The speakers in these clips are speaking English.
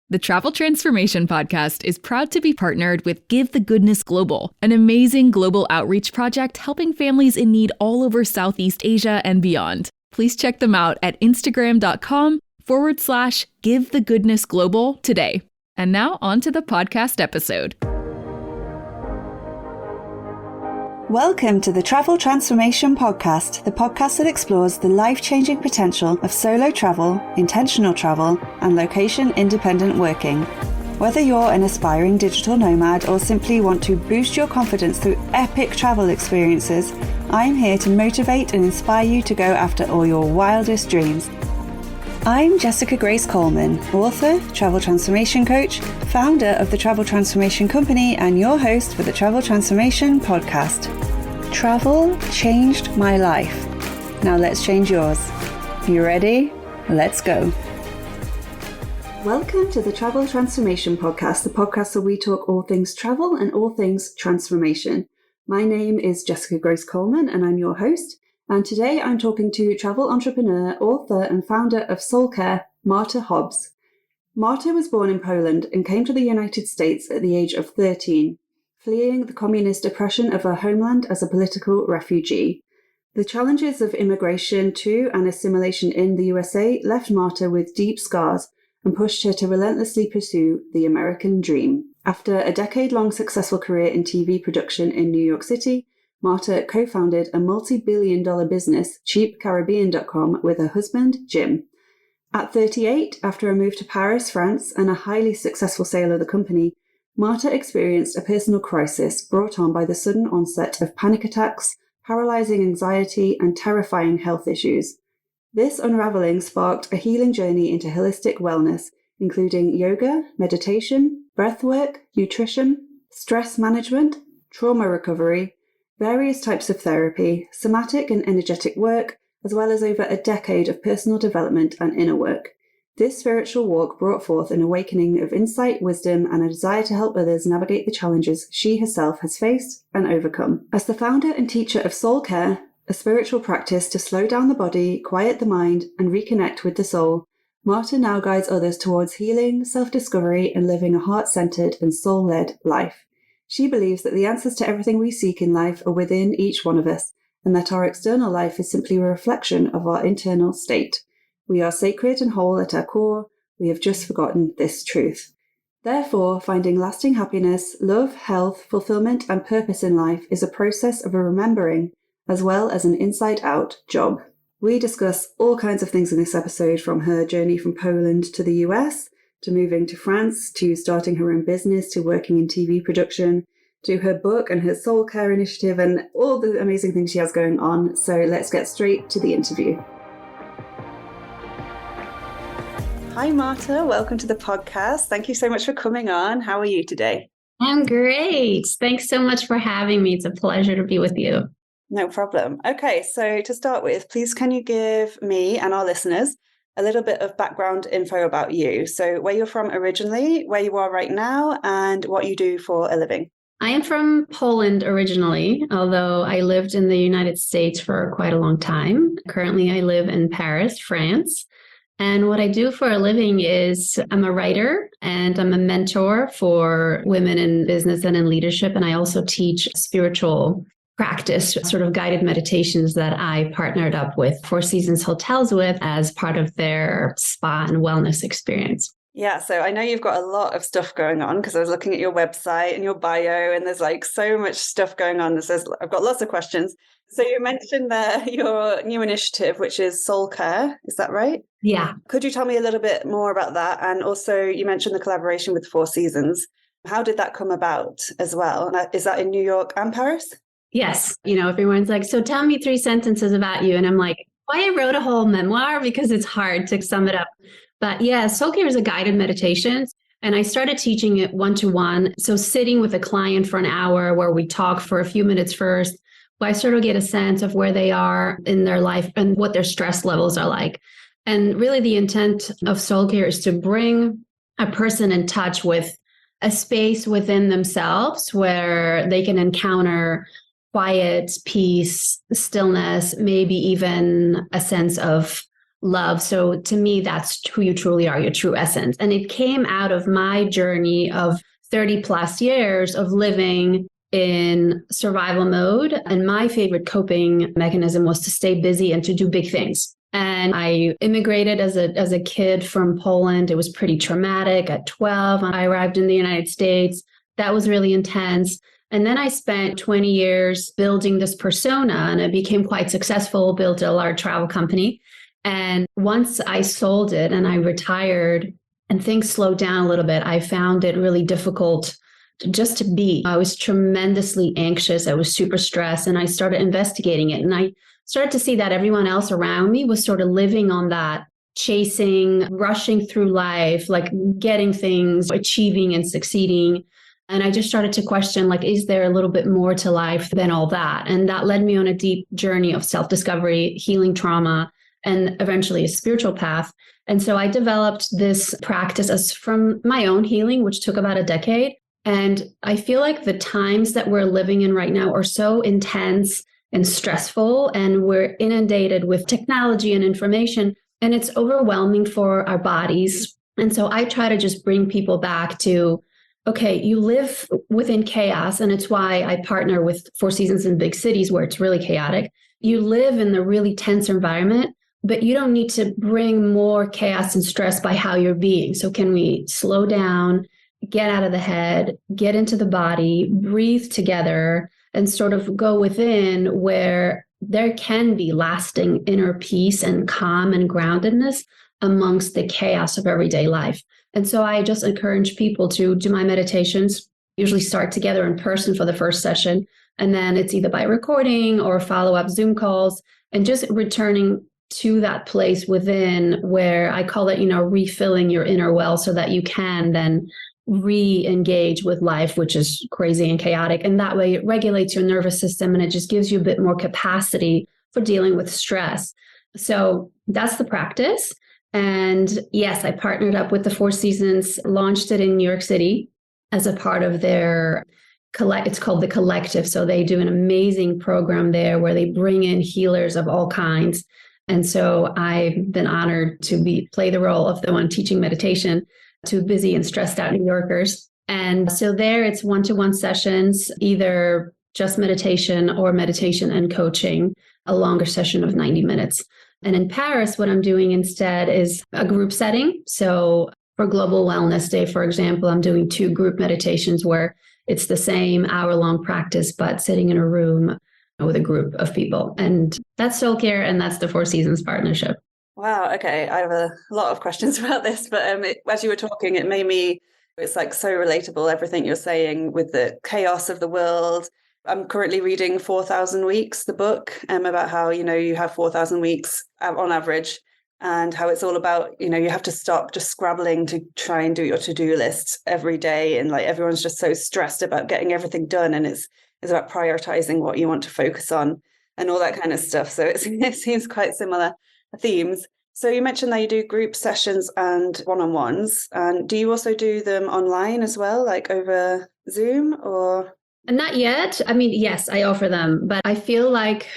The Travel Transformation Podcast is proud to be partnered with Give the Goodness Global, an amazing global outreach project helping families in need all over Southeast Asia and beyond. Please check them out at Instagram.com/Give the Goodness Global today. And now on to the podcast episode. Welcome to the Travel Transformation Podcast, the podcast that explores the life-changing potential of solo travel, intentional travel, and location-independent working. Whether you're an aspiring digital nomad or simply want to boost your confidence through epic travel experiences, I'm here to motivate and inspire you to go after all your wildest dreams. I'm Jessica Grace Coleman, author, travel transformation coach, founder of the Travel Transformation Company, and your host for the Travel Transformation Podcast. Travel changed my life. Now let's change yours. You ready? Let's go. Welcome to the Travel Transformation Podcast, the podcast where we talk all things travel and all things transformation. My name is Jessica Grace Coleman and I'm your host. And today I'm talking to travel entrepreneur, author and founder of SoulCare, Marta Hobbs. Marta was born in Poland and came to the United States at the age of 13, fleeing the communist oppression of her homeland as a political refugee. The challenges of immigration to and assimilation in the USA left Marta with deep scars and pushed her to relentlessly pursue the American dream. After a decade-long successful career in TV production in New York City, Marta co-founded a multi-billion-dollar business, cheapcaribbean.com, with her husband, Jim. At 38, after a move to Paris, France, and a highly successful sale of the company, Marta experienced a personal crisis brought on by the sudden onset of panic attacks, paralyzing anxiety, and terrifying health issues. This unraveling sparked a healing journey into holistic wellness, including yoga, meditation, breathwork, nutrition, stress management, trauma recovery, various types of therapy, somatic and energetic work, as well as over a decade of personal development and inner work. This spiritual walk brought forth an awakening of insight, wisdom, and a desire to help others navigate the challenges she herself has faced and overcome. As the founder and teacher of SoulCare, a spiritual practice to slow down the body, quiet the mind, and reconnect with the soul, Marta now guides others towards healing, self-discovery, and living a heart-centered and soul-led life. She believes that the answers to everything we seek in life are within each one of us, and that our external life is simply a reflection of our internal state. We are sacred and whole at our core. We have just forgotten this truth. Therefore, finding lasting happiness, love, health, fulfillment, and purpose in life is a process of a remembering, as well as an inside-out job. We discuss all kinds of things in this episode, from her journey from Poland to the US, to moving to France, to starting her own business, to working in TV production, to her book and her soul care initiative, and all the amazing things she has going on. So let's get straight to the interview. Hi, Marta. Welcome to the podcast. Thank you so much for coming on. How are you today? I'm great. Thanks so much for having me. It's a pleasure to be with you. No problem. Okay, so to start with, please can you give me and our listeners a little bit of background info about you? So where you're from originally, where you are right now, and what you do for a living. I am from Poland originally, although I lived in the United States for quite a long time. Currently, I live in Paris, France. And what I do for a living is I'm a writer and I'm a mentor for women in business and in leadership. And I also teach spiritual practice, sort of guided meditations that I partnered up with Four Seasons Hotels with as part of their spa and wellness experience. Yeah, so I know you've got a lot of stuff going on because I was looking at your website and your bio, and there's like so much stuff going on. I've got lots of questions. So you mentioned there your new initiative, which is SoulCare. Is that right? Yeah. Could you tell me a little bit more about that? And also you mentioned the collaboration with Four Seasons. How did that come about as well? Is that in New York and Paris? Yes. Everyone's like, so tell me 3 sentences about you. And I'm like, why I wrote a whole memoir? Because it's hard to sum it up. But yeah, SoulCare is a guided meditation. And I started teaching it one-to-one. So sitting with a client for an hour where we talk for a few minutes first, where I sort of get a sense of where they are in their life and what their stress levels are like. And really the intent of SoulCare is to bring a person in touch with a space within themselves where they can encounter quiet, peace, stillness, maybe even a sense of love. So to me, that's who you truly are, your true essence. And it came out of my journey of 30 plus years of living in survival mode. And my favorite coping mechanism was to stay busy and to do big things. And I immigrated as a kid from Poland. It was pretty traumatic. At 12, I arrived in the United States. That was really intense. And then I spent 20 years building this persona, and I became quite successful, built a large travel company. And once I sold it and I retired and things slowed down a little bit, I found it really difficult just to be. I was tremendously anxious. I was super stressed, and I started investigating it. And I started to see that everyone else around me was sort of living on that, chasing, rushing through life, like getting things, achieving and succeeding. And I just started to question, like, is there a little bit more to life than all that? And that led me on a deep journey of self-discovery, healing trauma, and eventually a spiritual path. And so I developed this practice as from my own healing, which took about a decade. And I feel like the times that we're living in right now are so intense and stressful, and we're inundated with technology and information, and it's overwhelming for our bodies. And so I try to just bring people back to, okay, you live within chaos, and it's why I partner with Four Seasons in big cities where it's really chaotic. You live in a really tense environment, but you don't need to bring more chaos and stress by how you're being. So can we slow down, get out of the head, get into the body, breathe together, and sort of go within where there can be lasting inner peace and calm and groundedness amongst the chaos of everyday life. And so I just encourage people to do my meditations, usually start together in person for the first session. And then it's either by recording or follow-up Zoom calls, and just returning to that place within where I call it, refilling your inner well so that you can then re-engage with life, which is crazy and chaotic. And that way it regulates your nervous system, and it just gives you a bit more capacity for dealing with stress. So that's the practice. And yes, I partnered up with the Four Seasons, launched it in New York City as a part of their it's called The Collective. So they do an amazing program there where they bring in healers of all kinds. And so I've been honored to play the role of the one teaching meditation to busy and stressed out New Yorkers. And so there it's one-to-one sessions, either just meditation or meditation and coaching, a longer session of 90 minutes. And in Paris, what I'm doing instead is a group setting. So for Global Wellness Day, for example, I'm doing 2 group meditations where it's the same hour-long practice, but sitting in a room with a group of people. And that's SoulCare, and that's the Four Seasons partnership. Wow. Okay. I have a lot of questions about this, but as you were talking, it's like so relatable, everything you're saying with the chaos of the world. I'm currently reading 4,000 Weeks, the book, about how, you have 4,000 weeks on average, and how it's all about, you have to stop just scrabbling to try and do your to-do list every day. And like everyone's just so stressed about getting everything done. And it's about prioritizing what you want to focus on and all that kind of stuff. So it seems quite similar themes. So you mentioned that you do group sessions and one-on-ones. And do you also do them online as well, like over Zoom or? Not yet. I mean, yes, I offer them, but I feel like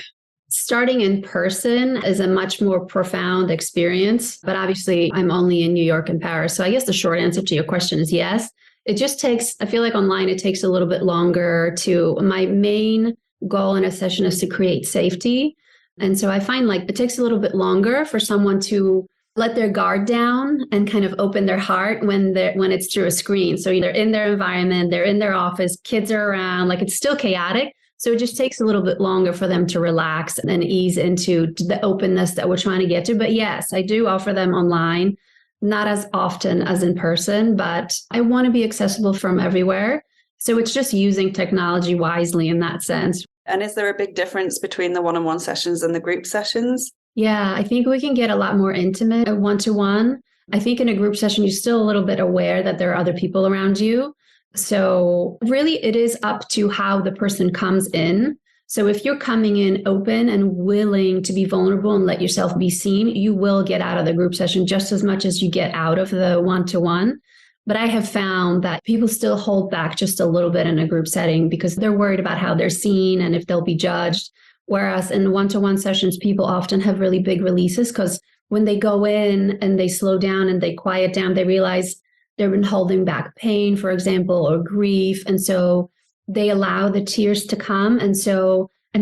starting in person is a much more profound experience. But obviously, I'm only in New York and Paris. So I guess the short answer to your question is yes. It just takes, I feel like online, it takes a little bit longer my main goal in a session is to create safety. And so I find like it takes a little bit longer for someone to let their guard down and kind of open their heart when it's through a screen. So they're in their environment, they're in their office, kids are around, like it's still chaotic. So it just takes a little bit longer for them to relax and ease into the openness that we're trying to get to. But yes, I do offer them online, not as often as in person, but I want to be accessible from everywhere. So it's just using technology wisely in that sense. And is there a big difference between the one-on-one sessions and the group sessions? Yeah, I think we can get a lot more intimate at one-to-one. I think in a group session, you're still a little bit aware that there are other people around you. So really, it is up to how the person comes in. So if you're coming in open and willing to be vulnerable and let yourself be seen, you will get out of the group session just as much as you get out of the one-to-one. But I have found that people still hold back just a little bit in a group setting because they're worried about how they're seen and if they'll be judged. Whereas in one-to-one sessions, people often have really big releases because when they go in and they slow down and they quiet down, they realize they've been holding back pain, for example, or grief. And so they allow the tears to come. And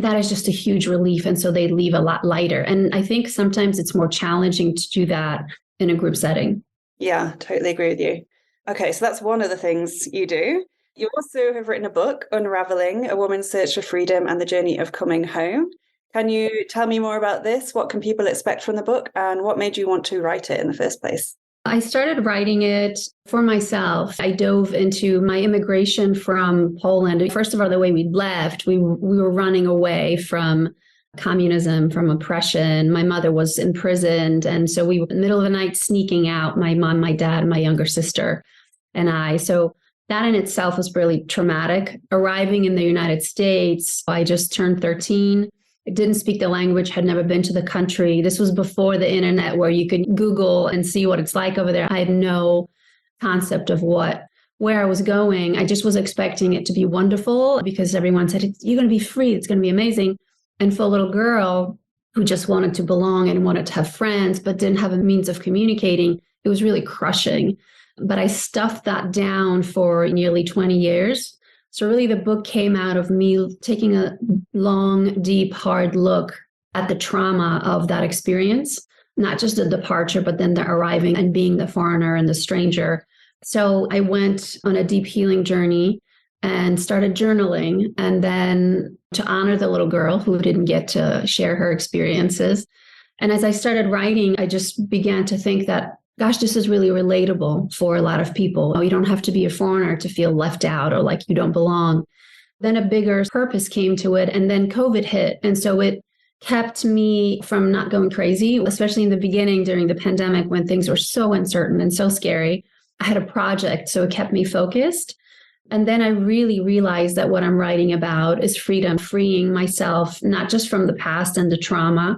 that is just a huge relief. And so they leave a lot lighter. And I think sometimes it's more challenging to do that in a group setting. Yeah, totally agree with you. Okay, so that's one of the things you do. You also have written a book, Unraveling, A Woman's Search for Freedom and the Journey of Coming Home. Can you tell me more about this? What can people expect from the book, and what made you want to write it in the first place? I started writing it for myself. I dove into my immigration from Poland. First of all, the way we left, we were running away from communism, from oppression. My mother was imprisoned. And so we were in the middle of the night sneaking out, my mom, my dad, my younger sister, and I. So that in itself was really traumatic. Arriving in the United States, I just turned 13. I didn't speak the language, had never been to the country. This was before the internet where you could Google and see what it's like over there. I had no concept of where I was going. I just was expecting it to be wonderful because everyone said, you're going to be free. It's going to be amazing. And for a little girl who just wanted to belong and wanted to have friends, but didn't have a means of communicating, it was really crushing. But I stuffed that down for nearly 20 years. So really the book came out of me taking a long, deep, hard look at the trauma of that experience, not just the departure, but then the arriving and being the foreigner and the stranger. So I went on a deep healing journey and started journaling. And then to honor the little girl who didn't get to share her experiences. And as I started writing, I just began to think that, gosh, this is really relatable for a lot of people. You don't have to be a foreigner to feel left out or like you don't belong. Then a bigger purpose came to it. And then COVID hit. And so it kept me from not going crazy, especially in the beginning during the pandemic when things were so uncertain and so scary. I had a project, so it kept me focused. And then I really realized that what I'm writing about is freedom, freeing myself, not just from the past and the trauma,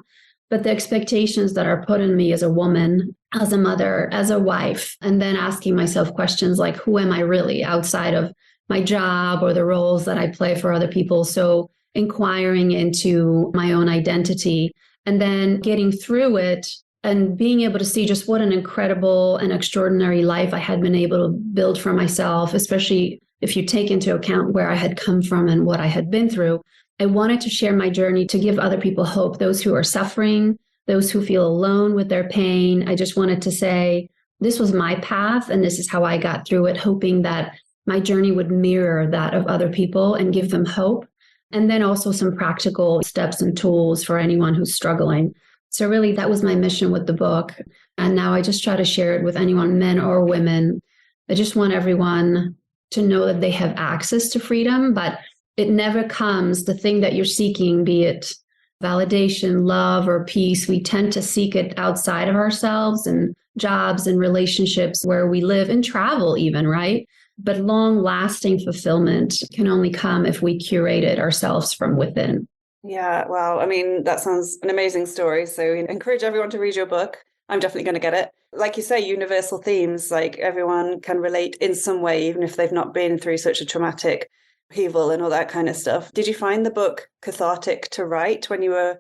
but the expectations that are put on me as a woman, as a mother, as a wife, and then asking myself questions like, who am I really outside of my job or the roles that I play for other people? So inquiring into my own identity and then getting through it and being able to see just what an incredible and extraordinary life I had been able to build for myself, especially if you take into account where I had come from and what I had been through. I wanted to share my journey to give other people hope, those who are suffering, those who feel alone with their pain. I just wanted to say, this was my path and this is how I got through it, hoping that my journey would mirror that of other people and give them hope. And then also some practical steps and tools for anyone who's struggling. So really, that was my mission with the book. And now I just try to share it with anyone, men or women. I just want everyone to know that they have access to freedom, but it never comes, the thing that you're seeking, be it validation, love, or peace. We tend to seek it outside of ourselves and jobs and relationships where we live and travel even, right? But long-lasting fulfillment can only come if we curate it ourselves from within. Yeah, well, I mean, that sounds an amazing story. So I encourage everyone to read your book. I'm definitely going to get it. Like you say, universal themes, like everyone can relate in some way, even if they've not been through such a traumatic upheaval and all that kind of stuff. Did you find the book cathartic to write when you were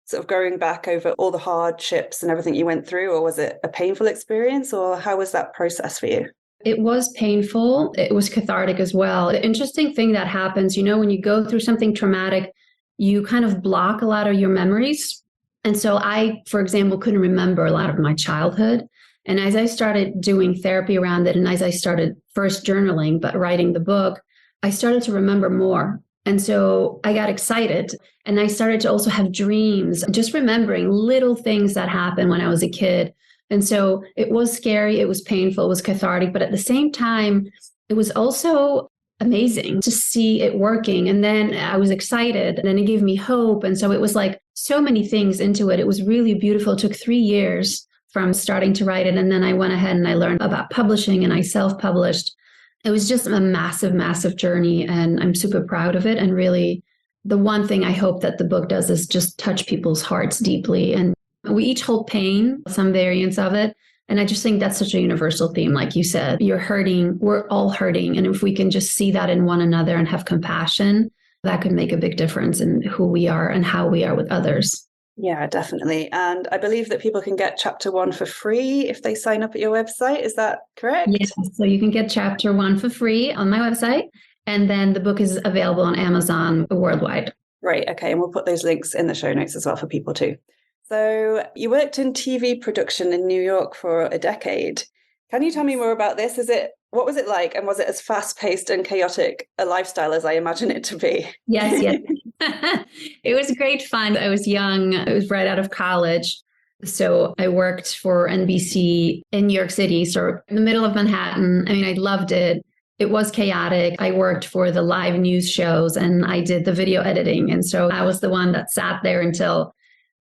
sort of going back over all the hardships and everything you went through, or was it a painful experience, or how was that process for you? It was painful. It was cathartic as well. The interesting thing that happens, when you go through something traumatic, you kind of block a lot of your memories. And so I, for example, couldn't remember a lot of my childhood. And as I started doing therapy around it, and as I started first journaling, but writing the book, I started to remember more. And so I got excited and I started to also have dreams, just remembering little things that happened when I was a kid. And so it was scary, it was painful, it was cathartic, but at the same time, it was also amazing to see it working. And then I was excited and then it gave me hope. And so it was like so many things into it. It was really beautiful. It took 3 years from starting to write it. And then I went ahead and I learned about publishing and I self-published. It was just a massive, massive journey. And I'm super proud of it. And really, the one thing I hope that the book does is just touch people's hearts deeply. And we each hold pain, some variants of it. And I just think that's such a universal theme. Like you said, you're hurting, we're all hurting. And if we can just see that in one another and have compassion, that could make a big difference in who we are and how we are with others. Yeah, definitely. And I believe that people can get chapter 1 for free if they sign up at your website. Is that correct? Yeah, so you can get chapter 1 for free on my website. And then the book is available on Amazon worldwide. Right. Okay. And we'll put those links in the show notes as well for people too. So you worked in TV production in New York for a decade. Can you tell me more about this? What was it like? And was it as fast-paced and chaotic a lifestyle as I imagine it to be? Yes. It was great fun. I was young. I was right out of college. So I worked for NBC in New York City, so in the middle of Manhattan. I mean, I loved it. It was chaotic. I worked for the live news shows and I did the video editing. And so I was the one that sat there until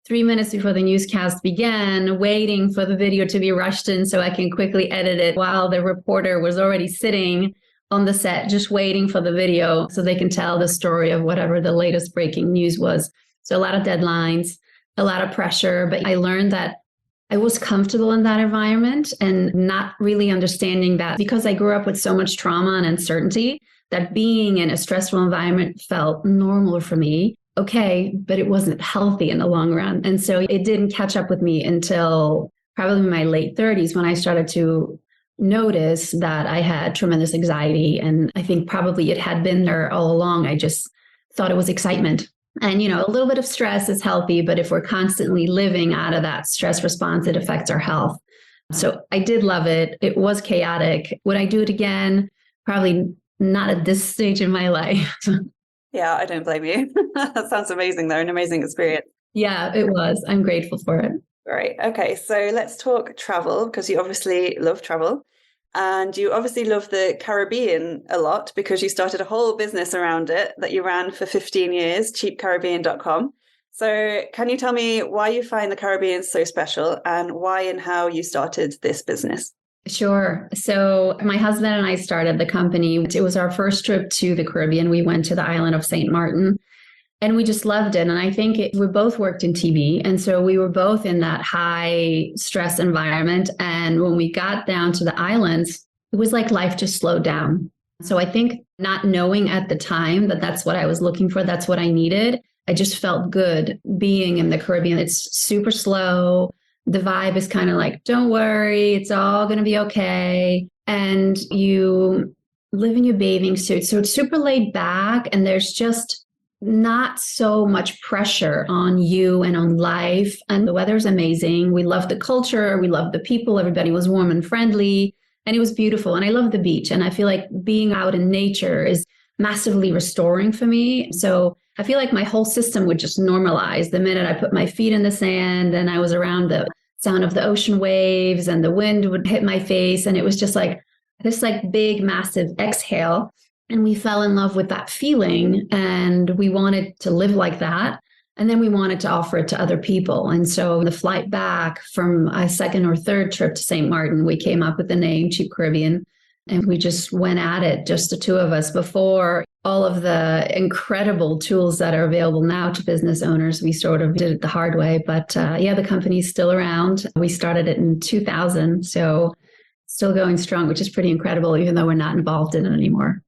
3 minutes before the newscast began, waiting for the video to be rushed in so I can quickly edit it while the reporter was already sitting on the set, just waiting for the video so they can tell the story of whatever the latest breaking news was. So a lot of deadlines, a lot of pressure, but I learned that I was comfortable in that environment and not really understanding that because I grew up with so much trauma and uncertainty that being in a stressful environment felt normal for me. Okay, but it wasn't healthy in the long run. And so it didn't catch up with me until probably my late 30s when I started to notice that I had tremendous anxiety. And I think probably it had been there all along. I just thought it was excitement. And, a little bit of stress is healthy, but if we're constantly living out of that stress response, it affects our health. So I did love it. It was chaotic. Would I do it again? Probably not at this stage in my life. Yeah, I don't blame you. That sounds amazing, though, an amazing experience. Yeah, it was. I'm grateful for it. Right. Okay. So let's talk travel, because you obviously love travel. And you obviously love the Caribbean a lot because you started a whole business around it that you ran for 15 years, cheapcaribbean.com. So can you tell me why you find the Caribbean so special and why and how you started this business? Sure. So my husband and I started the company. It was our first trip to the Caribbean. We went to the island of St. Martin and we just loved it. And I think we both worked in TV. And so we were both in that high stress environment. And when we got down to the islands, it was like life just slowed down. So I think not knowing at the time that that's what I was looking for, that's what I needed, I just felt good being in the Caribbean. It's super slow. The vibe is kind of like, don't worry, it's all going to be okay. And you live in your bathing suit. So it's super laid back and there's just not so much pressure on you and on life. And the weather's amazing. We love the culture. We love the people. Everybody was warm and friendly and it was beautiful. And I love the beach. And I feel like being out in nature is massively restoring for me. So I feel like my whole system would just normalize the minute I put my feet in the sand and I was around the sound of the ocean waves and the wind would hit my face. And it was just like this big, massive exhale. And we fell in love with that feeling and we wanted to live like that. And then we wanted to offer it to other people. And so the flight back from a second or third trip to St. Martin, we came up with the name Cheap Caribbean. And we just went at it, just the two of us, before all of the incredible tools that are available now to business owners. We sort of did it the hard way. But the company's still around. We started it in 2000. So still going strong, which is pretty incredible, even though we're not involved in it anymore.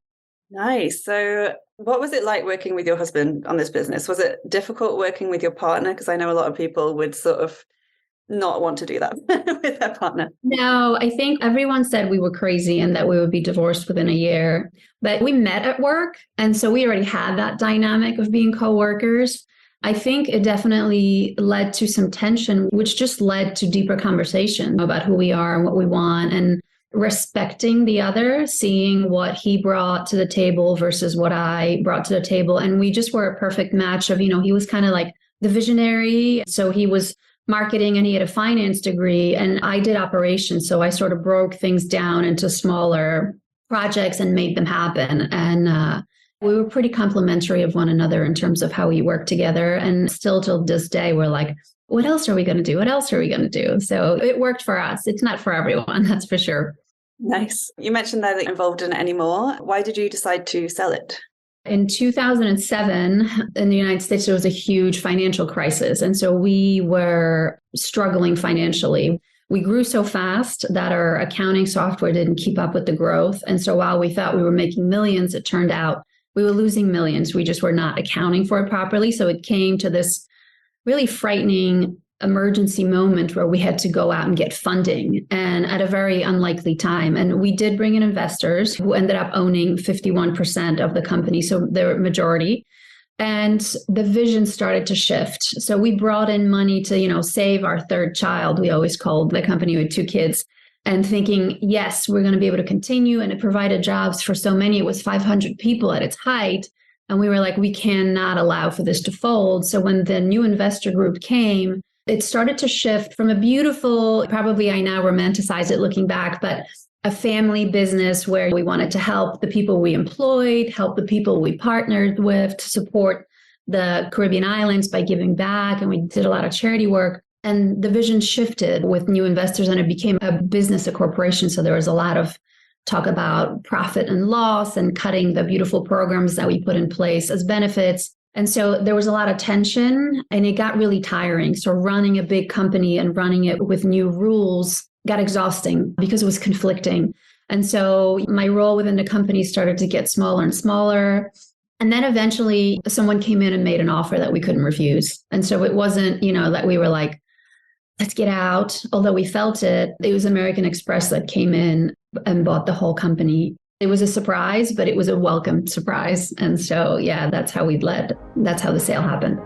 Nice. So what was it like working with your husband on this business? Was it difficult working with your partner? Because I know a lot of people would sort of not want to do that with their partner. No, I think everyone said we were crazy and that we would be divorced within a year. But we met at work. And so we already had that dynamic of being coworkers. I think it definitely led to some tension, which just led to deeper conversation about who we are and what we want and respecting the other, seeing what he brought to the table versus what I brought to the table. And we just were a perfect match of, he was kind of like the visionary. So he was marketing and he had a finance degree and I did operations. So I sort of broke things down into smaller projects and made them happen. And we were pretty complimentary of one another in terms of how we work together. And still till this day, we're like, what else are we going to do? What else are we going to do? So it worked for us. It's not for everyone, that's for sure. Nice. You mentioned there that you're involved in it anymore. Why did you decide to sell it? In 2007, in the United States, there was a huge financial crisis. And so we were struggling financially. We grew so fast that our accounting software didn't keep up with the growth. And so while we thought we were making millions, it turned out we were losing millions. We just were not accounting for it properly. So it came to this really frightening emergency moment where we had to go out and get funding, and at a very unlikely time. And we did bring in investors who ended up owning 51% of the company, so the majority. And the vision started to shift. So we brought in money to, save our third child. We always called the company with 2 kids, and thinking, yes, we're going to be able to continue. And it provided jobs for so many. It was 500 people at its height. And we were like, we cannot allow for this to fold. So when the new investor group came, it started to shift from a beautiful, probably I now romanticize it looking back, but a family business where we wanted to help the people we employed, help the people we partnered with, to support the Caribbean islands by giving back. And we did a lot of charity work. And the vision shifted with new investors, and it became a business, a corporation. So there was a lot of talk about profit and loss and cutting the beautiful programs that we put in place as benefits. And so there was a lot of tension, and it got really tiring. So running a big company and running it with new rules got exhausting because it was conflicting. And so my role within the company started to get smaller and smaller. And then eventually someone came in and made an offer that we couldn't refuse. And so it wasn't, that we were like, let's get out. Although we felt it, it was American Express that came in and bought the whole company. It was a surprise, but it was a welcome surprise. And so, that's how we led. That's how the sale happened.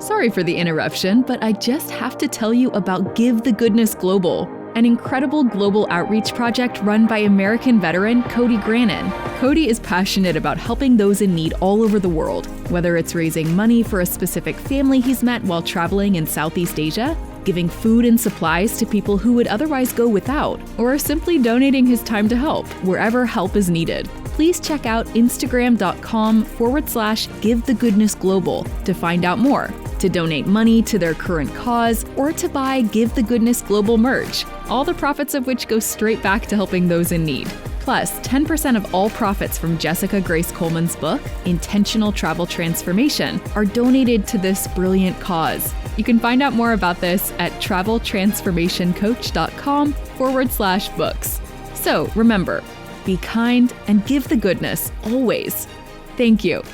Sorry for the interruption, but I just have to tell you about Give the Goodness Global, an incredible global outreach project run by American veteran Cody Grannon. Cody is passionate about helping those in need all over the world, whether it's raising money for a specific family he's met while traveling in Southeast Asia, giving food and supplies to people who would otherwise go without, or simply donating his time to help wherever help is needed. Please check out Instagram.com/GiveTheGoodnessGlobal to find out more, to donate money to their current cause, or to buy Give the Goodness Global merch, all the profits of which go straight back to helping those in need. Plus, 10% of all profits from Jessica Grace Coleman's book, Intentional Travel Transformation, are donated to this brilliant cause. You can find out more about this at traveltransformationcoach.com/books. So remember, be kind and give the goodness always. Thank you.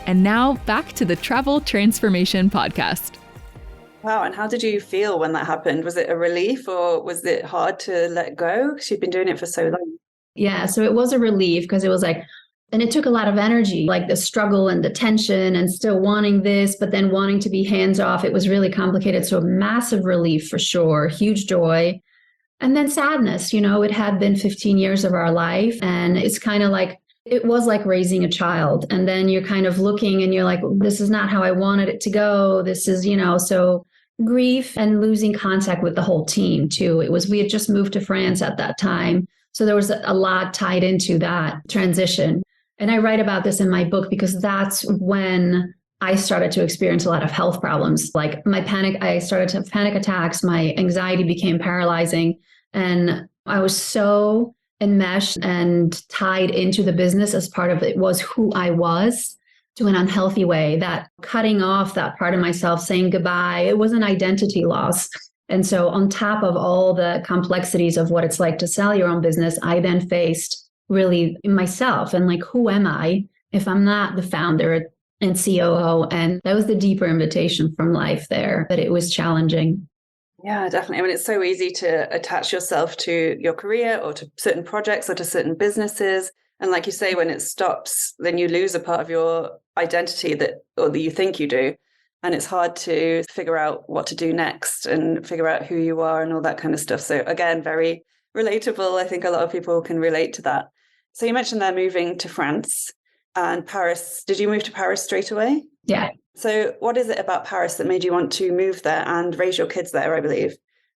And now back to the Travel Transformation Podcast. Wow. And how did you feel when that happened? Was it a relief, or was it hard to let go? Because you've been doing it for so long. Yeah. So it was a relief, because it was like, and it took a lot of energy, like the struggle and the tension and still wanting this, but then wanting to be hands off. It was really complicated. So massive relief for sure. Huge joy. And then sadness, it had been 15 years of our life. And it's kind of like, it was like raising a child. And then you're kind of looking and you're like, this is not how I wanted it to go. This is, so grief and losing contact with the whole team too. We had just moved to France at that time. So there was a lot tied into that transition. And I write about this in my book because that's when I started to experience a lot of health problems. Like I started to have panic attacks. My anxiety became paralyzing. And I was so enmeshed and tied into the business as part of it was who I was, to an unhealthy way, that cutting off that part of myself, saying goodbye, it was an identity loss. And so on top of all the complexities of what it's like to sell your own business, I then faced really myself and like, who am I if I'm not the founder and COO? And that was the deeper invitation from life there, but it was challenging. Yeah, definitely. I mean, it's so easy to attach yourself to your career or to certain projects or to certain businesses. And like you say, when it stops, then you lose a part of your identity that you think you do. And it's hard to figure out what to do next and figure out who you are and all that kind of stuff. So again, very relatable. I think a lot of people can relate to that. So you mentioned they're moving to France and Paris. Did you move to Paris straight away? Yeah. So what is it about Paris that made you want to move there and raise your kids there, I believe?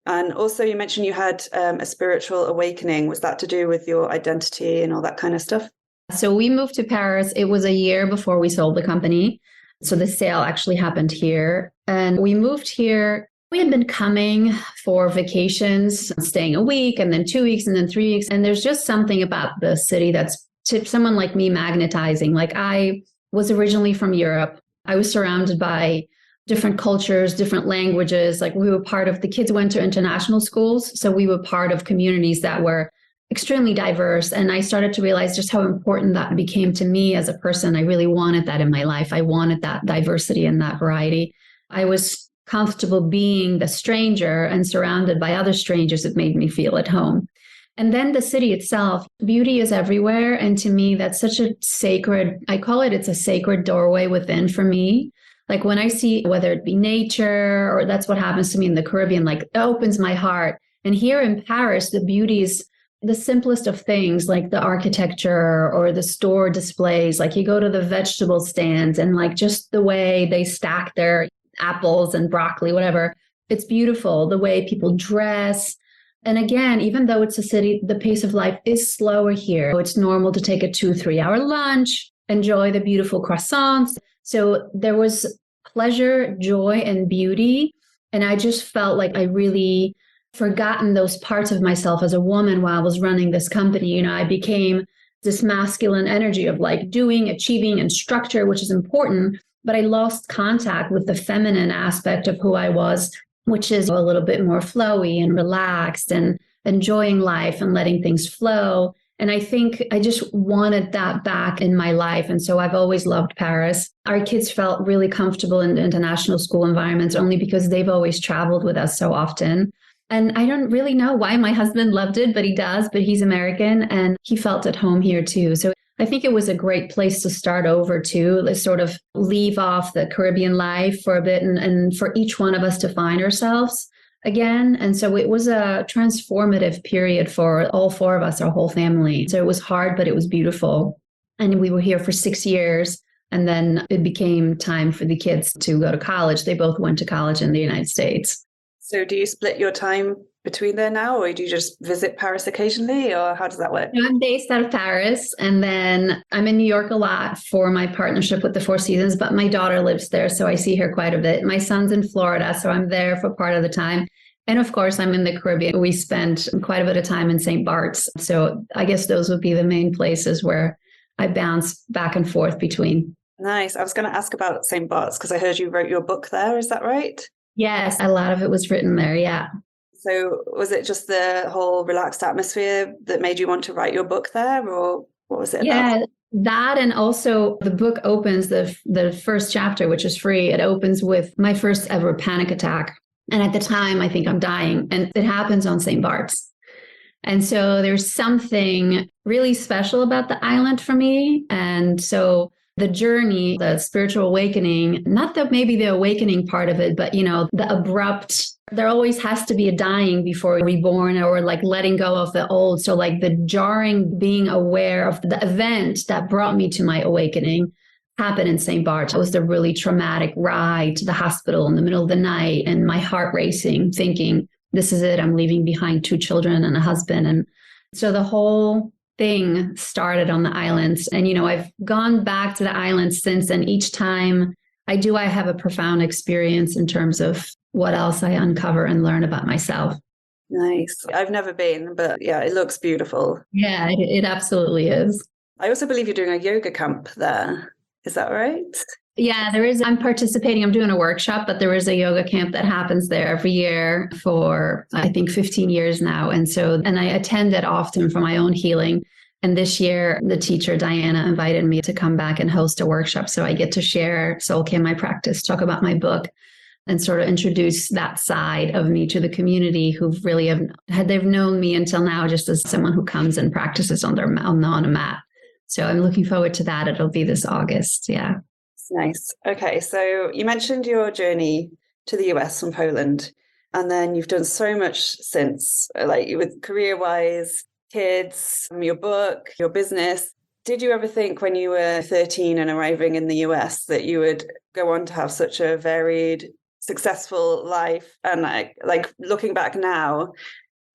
And also you mentioned you had a spiritual awakening. Was that to do with your identity and all that kind of stuff? So we moved to Paris. It was a year before we sold the company. So the sale actually happened here. And we moved here. We had been coming for vacations, staying a week and then 2 weeks and then 3 weeks. And there's just something about the city that's to someone like me magnetizing. Like I was originally from Europe. I was surrounded by different cultures, different languages. Like the kids went to international schools. So we were part of communities that were extremely diverse. And I started to realize just how important that became to me as a person. I really wanted that in my life. I wanted that diversity and that variety. I was comfortable being the stranger and surrounded by other strangers, it made me feel at home. And then the city itself, beauty is everywhere. And to me, that's such a sacred, I call it, it's a sacred doorway within for me. Like when I see, whether it be nature, or that's what happens to me in the Caribbean, like it opens my heart. And here in Paris, the beauty is the simplest of things, like the architecture or the store displays. Like you go to the vegetable stands and like just the way they stack their apples and broccoli, whatever. It's beautiful. The way people dress. And again, even though it's a city, the pace of life is slower here. It's normal to take a 2-3 hour lunch, enjoy the beautiful croissants. So there was pleasure, joy, and beauty. And I just felt like I really forgotten those parts of myself as a woman while I was running this company. You know, I became this masculine energy of like doing, achieving, and structure, which is important. But I lost contact with the feminine aspect of who I was, which is a little bit more flowy and relaxed and enjoying life and letting things flow. And I think I just wanted that back in my life. And so I've always loved Paris. Our kids felt really comfortable in the international school environments only because they've always traveled with us so often. And I don't really know why my husband loved it, but he does, but he's American and he felt at home here too. So I think it was a great place to start over too. Let's sort of leave off the Caribbean life for a bit and for each one of us to find ourselves again. And so it was a transformative period for all four of us, our whole family. So it was hard, but it was beautiful. And we were here for 6 years. And then it became time for the kids to go to college. They both went to college in the United States. So do you split your time between there now, or do you just visit Paris occasionally, or how does that work? I'm based out of Paris, and then I'm in New York a lot for my partnership with the Four Seasons, but my daughter lives there, so I see her quite a bit. My son's in Florida, so I'm there for part of the time. And of course, I'm in the Caribbean. We spend quite a bit of time in St. Bart's. So I guess those would be the main places where I bounce back and forth between. Nice. I was going to ask about St. Bart's because I heard you wrote your book there. Is that right? Yes, a lot of it was written there. Yeah. So was it just the whole relaxed atmosphere that made you want to write your book there, or what was it about? Yeah, that, and also the book opens, the first chapter, which is free. It opens with my first ever panic attack. And at the time, I think I'm dying. And it happens on St. Bart's. And so there's something really special about the island for me. And so the journey, the spiritual awakening, not that maybe the awakening part of it, but, you know, the abrupt, there always has to be a dying before reborn, or like letting go of the old. So like the jarring, being aware of the event that brought me to my awakening happened in St. Bart's. It was the really traumatic ride to the hospital in the middle of the night and my heart racing, thinking, this is it. I'm leaving behind 2 children and a husband. And so the whole thing started on the islands. And, you know, I've gone back to the islands since, and each time I have a profound experience in terms of what else I uncover and learn about myself. Nice. I've never been, but yeah, it looks beautiful. Yeah, it absolutely is. I also believe you're doing a yoga camp there. Is that right? Yeah, there is. I'm participating. I'm doing a workshop, but there is a yoga camp that happens there every year for, I think, 15 years now. And I attend it often for my own healing. And this year, the teacher, Diana, invited me to come back and host a workshop. So I get to share SoulCare, my practice, talk about my book, and sort of introduce that side of me to the community who've really they've known me until now just as someone who comes and practices on a mat. So I'm looking forward to that. It'll be this August. Yeah. Nice. Okay. So you mentioned your journey to the US from Poland, and then you've done so much since, like with career-wise, kids, your book, your business. Did you ever think when you were 13 and arriving in the US that you would go on to have such a varied, successful life? And like looking back now,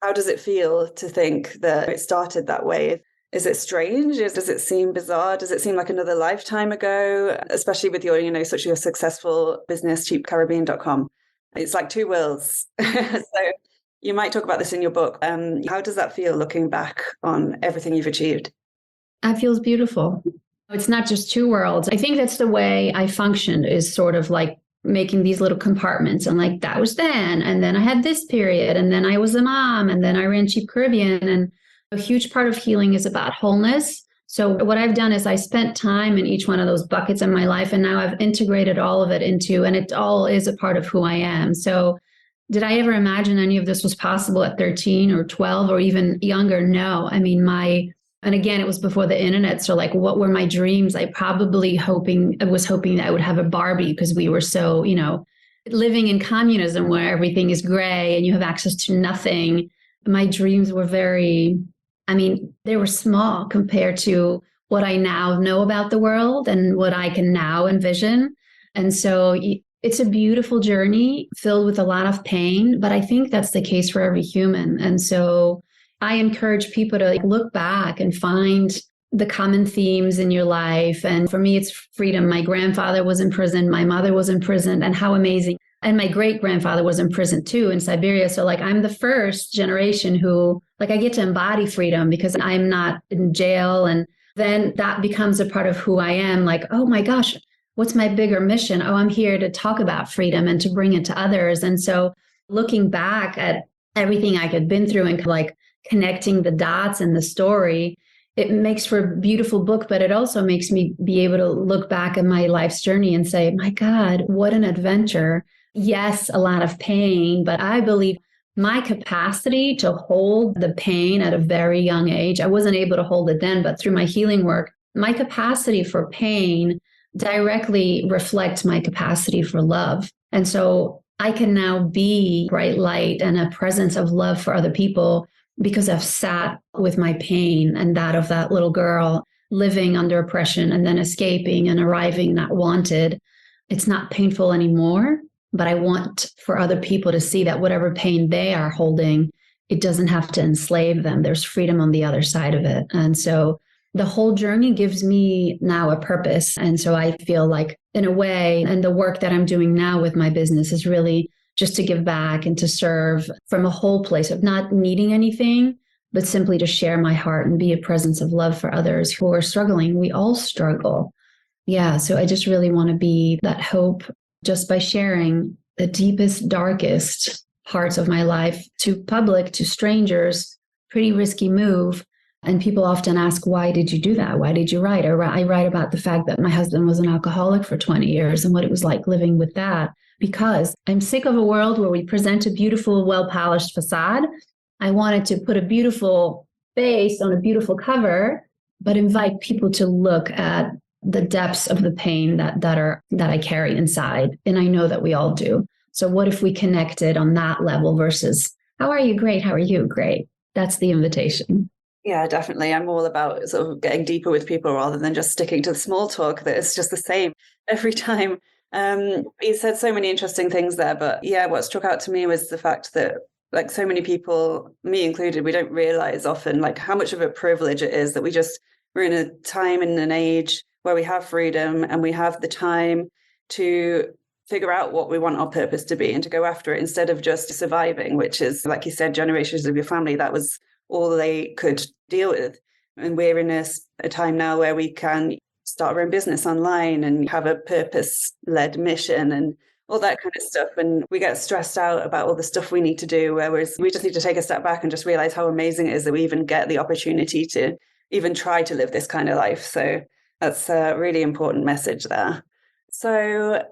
how does it feel to think that it started that way? Is it strange? Does it seem bizarre? Does it seem like another lifetime ago, especially with your, such a successful business, cheapcaribbean.com? It's like 2 worlds. So you might talk about this in your book. How does that feel looking back on everything you've achieved? It feels beautiful. It's not just 2 worlds. I think that's the way I functioned, is sort of like making these little compartments, and like that was then. And then I had this period, and then I was a mom, and then I ran Cheap Caribbean. And a huge part of healing is about wholeness. So what I've done is I spent time in each one of those buckets in my life, and now I've integrated all of it into, and it all is a part of who I am. So did I ever imagine any of this was possible at 13 or 12 or even younger? No. I mean, and again, it was before the internet. So like, what were my dreams? I was hoping that I would have a Barbie because we were so, living in communism where everything is gray and you have access to nothing. My dreams were they were small compared to what I now know about the world and what I can now envision. And so it's a beautiful journey filled with a lot of pain, but I think that's the case for every human. And so I encourage people to look back and find the common themes in your life. And for me, it's freedom. My grandfather was in prison. My mother was in prison. And how amazing. And my great grandfather was in prison too, in Siberia. So I'm the first generation who I get to embody freedom because I'm not in jail. And then that becomes a part of who I am. Oh my gosh, what's my bigger mission? Oh, I'm here to talk about freedom and to bring it to others. And so looking back at everything I had been through and connecting the dots in the story, it makes for a beautiful book, but it also makes me be able to look back at my life's journey and say, my God, what an adventure. Yes, a lot of pain, but I believe my capacity to hold the pain at a very young age, I wasn't able to hold it then, but through my healing work, my capacity for pain directly reflects my capacity for love. And so I can now be bright light and a presence of love for other people because I've sat with my pain and that of that little girl living under oppression and then escaping and arriving not wanted. It's not painful anymore, but I want for other people to see that whatever pain they are holding, it doesn't have to enslave them. There's freedom on the other side of it. And so the whole journey gives me now a purpose. And so I feel in a way, and the work that I'm doing now with my business is really just to give back and to serve from a whole place of not needing anything, but simply to share my heart and be a presence of love for others who are struggling. We all struggle. Yeah. So I just really want to be that hope just by sharing the deepest, darkest parts of my life to public, to strangers. Pretty risky move. And people often ask, why did you do that? Why did you write? I write about the fact that my husband was an alcoholic for 20 years and what it was like living with that. Because I'm sick of a world where we present a beautiful, well-polished facade. I wanted to put a beautiful face on a beautiful cover, but invite people to look at the depths of the pain that I carry inside. And I know that we all do. So what if we connected on that level versus, how are you? Great. How are you? Great. That's the invitation. Yeah, definitely. I'm all about sort of getting deeper with people rather than just sticking to the small talk that it's just the same every time. You said so many interesting things there, but yeah, what struck out to me was the fact that so many people, me included, we don't realize often how much of a privilege it is that we're in a time and an age where we have freedom and we have the time to figure out what we want our purpose to be and to go after it instead of just surviving, which is, like you said, generations of your family, that was all they could deal with. And we're in a time now where we can start our own business online and have a purpose-led mission and all that kind of stuff. And we get stressed out about all the stuff we need to do, whereas we just need to take a step back and just realize how amazing it is that we even get the opportunity to even try to live this kind of life. So that's a really important message there. So,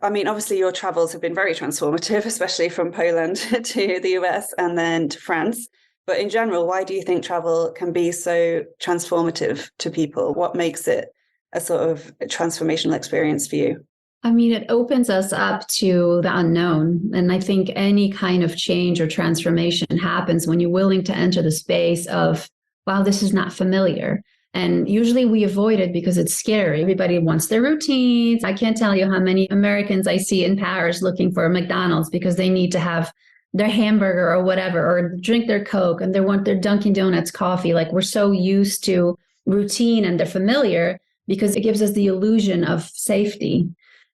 I mean, obviously your travels have been very transformative, especially from Poland to the US and then to France. But in general, why do you think travel can be so transformative to people? What makes it a sort of transformational experience for you? I mean, it opens us up to the unknown. And I think any kind of change or transformation happens when you're willing to enter the space of, wow, this is not familiar. And usually we avoid it because it's scary. Everybody wants their routines. I can't tell you how many Americans I see in Paris looking for a McDonald's because they need to have their hamburger or whatever, or drink their Coke and they want their Dunkin' Donuts coffee. We're so used to routine and the familiar because it gives us the illusion of safety.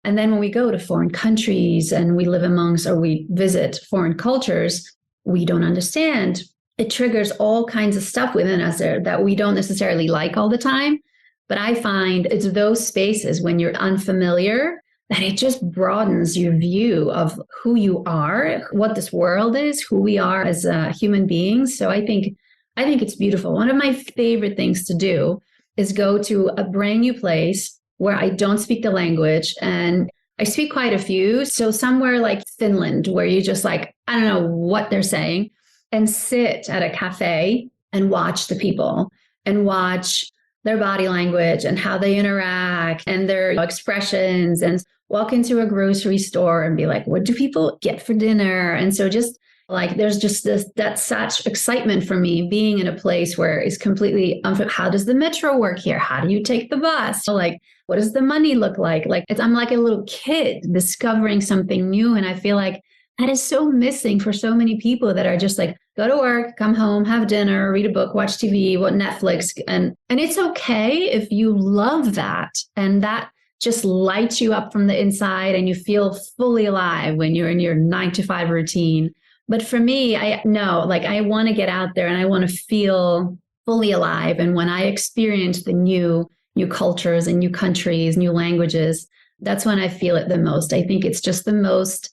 And then when we go to foreign countries and we live amongst or we visit foreign cultures, we don't understand. It triggers all kinds of stuff within us there that we don't necessarily like all the time. But I find it's those spaces when you're unfamiliar that it just broadens your view of who you are, what this world is, who we are as human beings. So I think it's beautiful. One of my favorite things to do is go to a brand new place where I don't speak the language, and I speak quite a few. So somewhere like Finland, where you just like, I don't know what they're saying, and sit at a cafe and watch the people and watch their body language and how they interact and their expressions, and walk into a grocery store and be like, what do people get for dinner? And so just like, there's just that's such excitement for me being in a place where it's completely, how does the metro work here? How do you take the bus? So like, what does the money look like? Like, I'm like a little kid discovering something new. And I feel like that is so missing for so many people that are just like, go to work, come home, have dinner, read a book, watch TV, what Netflix. And it's okay if you love that. And that just lights you up from the inside and you feel fully alive when you're in your 9 to 5 routine. But for me, I want to get out there and I want to feel fully alive. And when I experience the new cultures and new countries, new languages, that's when I feel it the most. I think it's just the most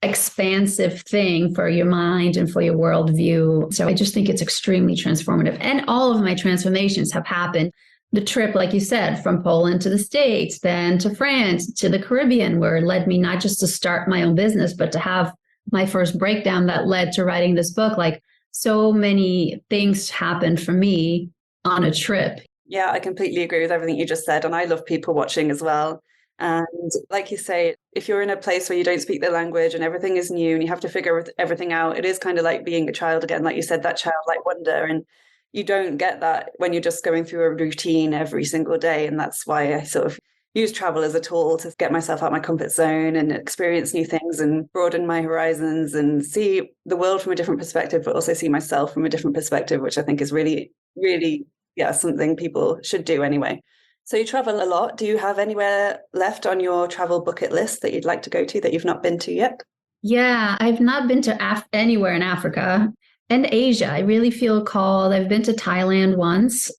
expansive thing for your mind and for your worldview. So I just think it's extremely transformative. And all of my transformations have happened. The trip, like you said, from Poland to the States, then to France, to the Caribbean, where it led me not just to start my own business, but to have my first breakdown that led to writing this book. Like, so many things happened for me on a trip. Yeah, I completely agree with everything you just said. And I love people watching as well. And like you say, if you're in a place where you don't speak the language and everything is new and you have to figure everything out, it is kind of like being a child again. Like you said, that childlike wonder. And you don't get that when you're just going through a routine every single day. And that's why I sort of use travel as a tool to get myself out of my comfort zone and experience new things and broaden my horizons and see the world from a different perspective, but also see myself from a different perspective, which I think is really, really, something people should do anyway. So you travel a lot. Do you have anywhere left on your travel bucket list that you'd like to go to that you've not been to yet? Yeah, I've not been to anywhere in Africa and Asia. I really feel called. I've been to Thailand once,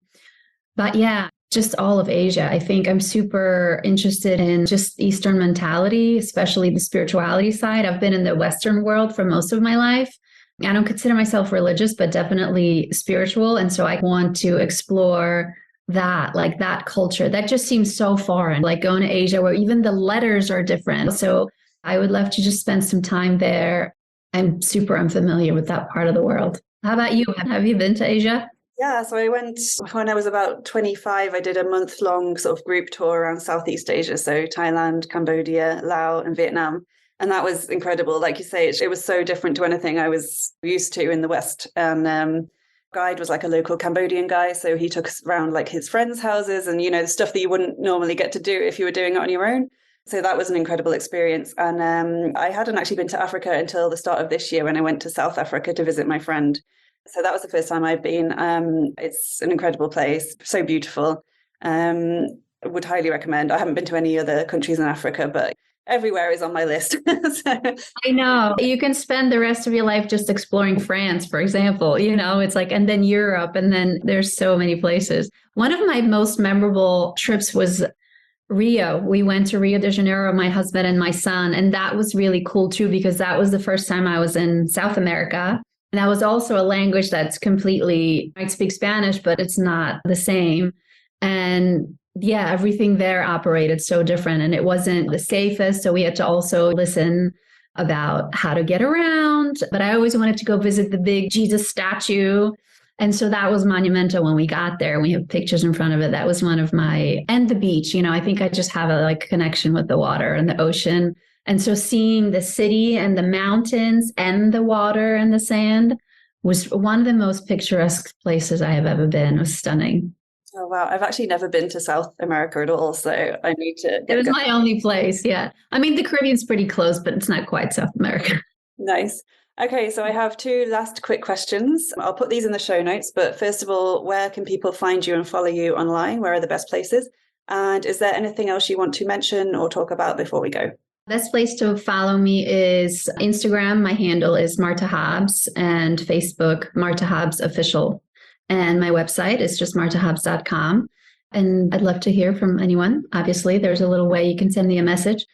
but yeah, just all of Asia. I think I'm super interested in just Eastern mentality, especially the spirituality side. I've been in the Western world for most of my life. I don't consider myself religious, but definitely spiritual. And so I want to explore that, like that culture that just seems so foreign, like going to Asia where even the letters are different. So I would love to just spend some time there. I'm super unfamiliar with that part of the world. How about you? Have you been to Asia? Yeah, so I went when I was about 25. I did a month-long sort of group tour around Southeast Asia. So Thailand, Cambodia, Laos, and Vietnam. And that was incredible. Like you say, it was so different to anything I was used to in the West. And guide was like a local Cambodian guy. So he took us around like his friends' houses and, the stuff that you wouldn't normally get to do if you were doing it on your own. So that was an incredible experience. And I hadn't actually been to Africa until the start of this year when I went to South Africa to visit my friend. So that was the first time I've been. It's an incredible place, so beautiful. I would highly recommend. I haven't been to any other countries in Africa, but everywhere is on my list. I know. You can spend the rest of your life just exploring France, for example. It's like, and then Europe, and then there's so many places. One of my most memorable trips was Rio. We went to Rio de Janeiro, my husband and my son, and that was really cool too, because that was the first time I was in South America. And that was also a language that's completely, I speak Spanish, but it's not the same. And yeah, everything there operated so different and it wasn't the safest. So we had to also listen about how to get around. But I always wanted to go visit the big Jesus statue. And so that was monumental when we got there. We have pictures in front of it. That was one of and the beach, I think I just have a connection with the water and the ocean. And so seeing the city and the mountains and the water and the sand was one of the most picturesque places I have ever been. It was stunning. Oh, wow. I've actually never been to South America at all. So I need to. It was my only place. Yeah. I mean, the Caribbean's pretty close, but it's not quite South America. Nice. Okay. So I have 2 last quick questions. I'll put these in the show notes. But first of all, where can people find you and follow you online? Where are the best places? And is there anything else you want to mention or talk about before we go? Best place to follow me is Instagram. My handle is Marta Hobbs, and Facebook, Marta Hobbs Official. And my website is just martahobbs.com. And I'd love to hear from anyone. Obviously, there's a little way you can send me a message.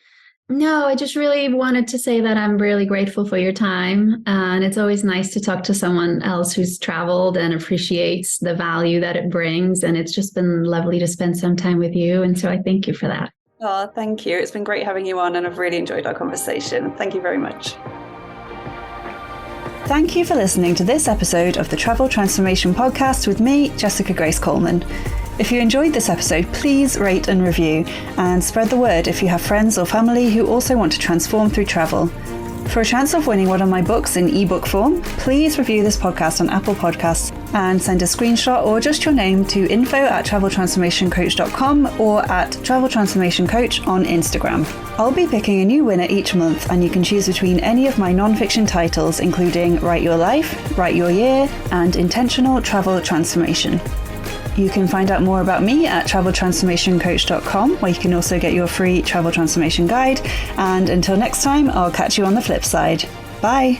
No, I just really wanted to say that I'm really grateful for your time. And it's always nice to talk to someone else who's traveled and appreciates the value that it brings. And it's just been lovely to spend some time with you. And so I thank you for that. Oh, thank you. It's been great having you on, and I've really enjoyed our conversation. Thank you very much. Thank you for listening to this episode of the Travel Transformation Podcast with me, Jessica Grace Coleman. If you enjoyed this episode, please rate and review, and spread the word if you have friends or family who also want to transform through travel. For a chance of winning one of my books in ebook form, please review this podcast on Apple Podcasts and send a screenshot or just your name to info@traveltransformationcoach.com or @traveltransformationcoach on Instagram. I'll be picking a new winner each month, and you can choose between any of my non-fiction titles, including Write Your Life, Write Your Year, and Intentional Travel Transformation. You can find out more about me at traveltransformationcoach.com, where you can also get your free travel transformation guide. And until next time, I'll catch you on the flip side. Bye.